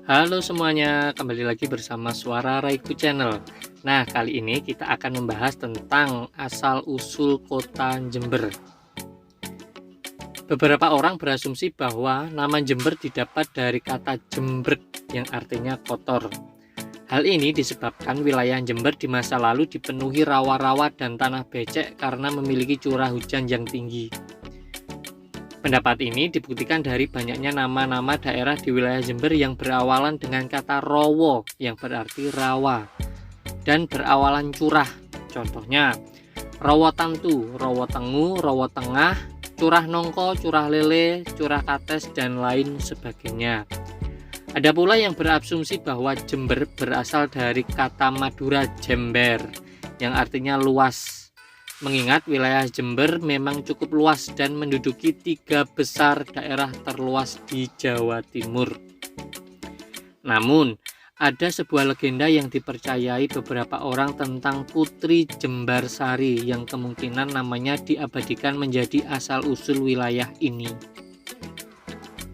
Halo semuanya, kembali lagi bersama Suara Raiku Channel. Nah, kali ini kita akan membahas tentang asal-usul kota Jember. Beberapa orang berasumsi bahwa nama Jember didapat dari kata jembrek yang artinya kotor. Hal ini disebabkan wilayah Jember di masa lalu dipenuhi rawa-rawa dan tanah becek karena memiliki curah hujan yang tinggi. Pendapat ini dibuktikan dari banyaknya nama-nama daerah di wilayah Jember yang berawalan dengan kata rowo yang berarti rawa dan berawalan curah. Contohnya, Rowo Tantu, Rowo Tengu, Rowo Tengah, Curah Nongko, Curah Lele, Curah Kates, dan lain sebagainya. Ada pula yang berasumsi bahwa Jember berasal dari kata Madura jember yang artinya luas. Mengingat wilayah Jember memang cukup luas dan menduduki 3 besar daerah terluas di Jawa Timur. Namun, ada sebuah legenda yang dipercayai beberapa orang tentang Putri Jembarsari yang kemungkinan namanya diabadikan menjadi asal-usul wilayah ini.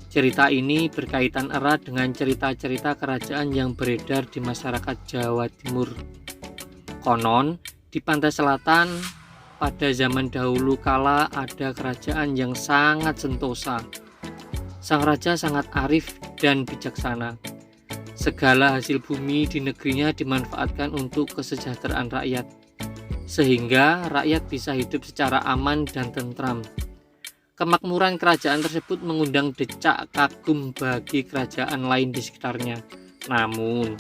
Cerita ini berkaitan erat dengan cerita-cerita kerajaan yang beredar di masyarakat Jawa Timur. Konon, di pantai selatan pada zaman dahulu kala ada kerajaan yang sangat sentosa. Sang raja sangat arif dan bijaksana. Segala hasil bumi di negerinya dimanfaatkan untuk kesejahteraan rakyat, sehingga rakyat bisa hidup secara aman dan tentram. Kemakmuran kerajaan tersebut mengundang decak kagum bagi kerajaan lain di sekitarnya. Namun,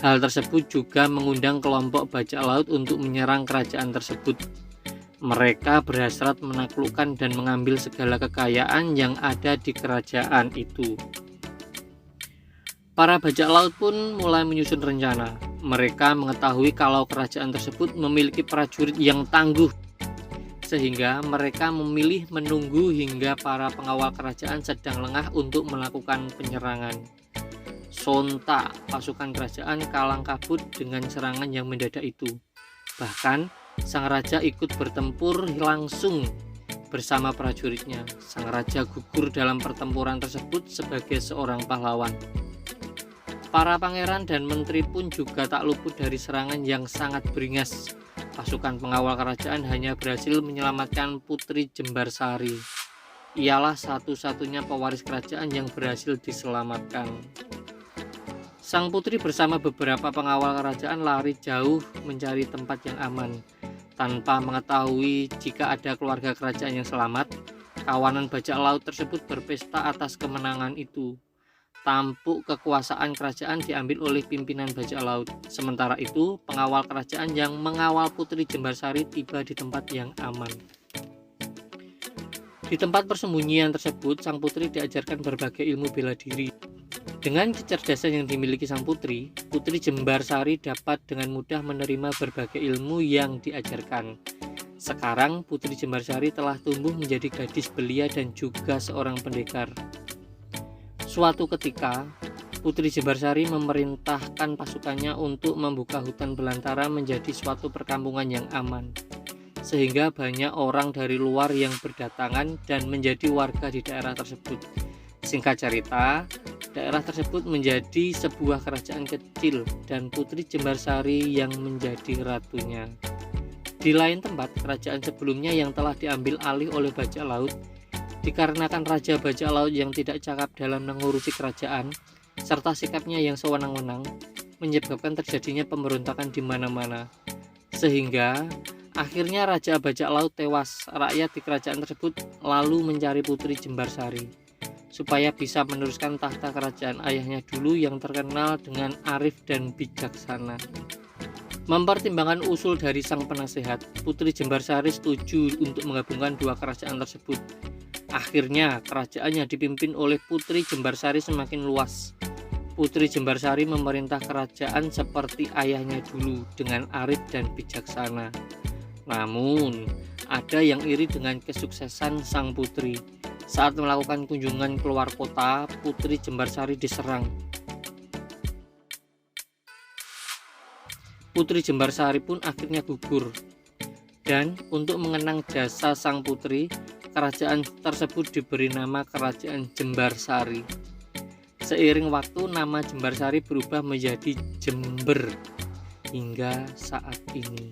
hal tersebut juga mengundang kelompok bajak laut untuk menyerang kerajaan tersebut. Mereka berhasrat menaklukkan dan mengambil segala kekayaan yang ada di kerajaan itu. Para bajak laut pun mulai menyusun rencana. Mereka mengetahui kalau kerajaan tersebut memiliki prajurit yang tangguh, sehingga mereka memilih menunggu hingga para pengawal kerajaan sedang lengah untuk melakukan penyerangan. Sontak pasukan kerajaan kalang kabut dengan serangan yang mendadak itu. Bahkan sang raja ikut bertempur langsung bersama prajuritnya. Sang raja gugur dalam pertempuran tersebut sebagai seorang pahlawan. Para pangeran dan menteri pun juga tak luput dari serangan yang sangat beringas. Pasukan pengawal kerajaan hanya berhasil menyelamatkan Putri Jembarsari. Ialah satu-satunya pewaris kerajaan yang berhasil diselamatkan. Sang putri bersama beberapa pengawal kerajaan lari jauh mencari tempat yang aman. Tanpa mengetahui jika ada keluarga kerajaan yang selamat, kawanan bajak laut tersebut berpesta atas kemenangan itu. Tampuk kekuasaan kerajaan diambil oleh pimpinan bajak laut. Sementara itu, pengawal kerajaan yang mengawal Putri Jembarsari tiba di tempat yang aman. Di tempat persembunyian tersebut, sang putri diajarkan berbagai ilmu bela diri. Dengan kecerdasan yang dimiliki sang putri, Putri Jembarsari dapat dengan mudah menerima berbagai ilmu yang diajarkan. Sekarang Putri Jembarsari telah tumbuh menjadi gadis belia dan juga seorang pendekar. Suatu ketika, Putri Jembarsari memerintahkan pasukannya untuk membuka hutan belantara menjadi suatu perkampungan yang aman, sehingga banyak orang dari luar yang berdatangan dan menjadi warga di daerah tersebut. Singkat cerita, daerah tersebut menjadi sebuah kerajaan kecil dan Putri Jembarsari yang menjadi ratunya. Di lain tempat, kerajaan sebelumnya yang telah diambil alih oleh bajak laut, dikarenakan raja bajak laut yang tidak cakap dalam mengurusi kerajaan, serta sikapnya yang sewenang-wenang, menyebabkan terjadinya pemberontakan di mana-mana. Sehingga, akhirnya raja bajak laut tewas. Rakyat di kerajaan tersebut lalu mencari Putri Jembarsari supaya bisa meneruskan tahta kerajaan ayahnya dulu yang terkenal dengan arif dan bijaksana. Mempertimbangkan usul dari sang penasehat, Putri Jembarsari setuju untuk menggabungkan dua kerajaan tersebut. Akhirnya, kerajaan yang dipimpin oleh Putri Jembarsari semakin luas. Putri Jembarsari memerintah kerajaan seperti ayahnya dulu dengan arif dan bijaksana. Namun, ada yang iri dengan kesuksesan sang putri. Saat melakukan kunjungan keluar kota, Putri Jembarsari diserang. Putri Jembarsari pun akhirnya gugur. Dan untuk mengenang jasa sang putri, kerajaan tersebut diberi nama Kerajaan Jembarsari. Seiring waktu nama Jembarsari berubah menjadi Jember hingga saat ini.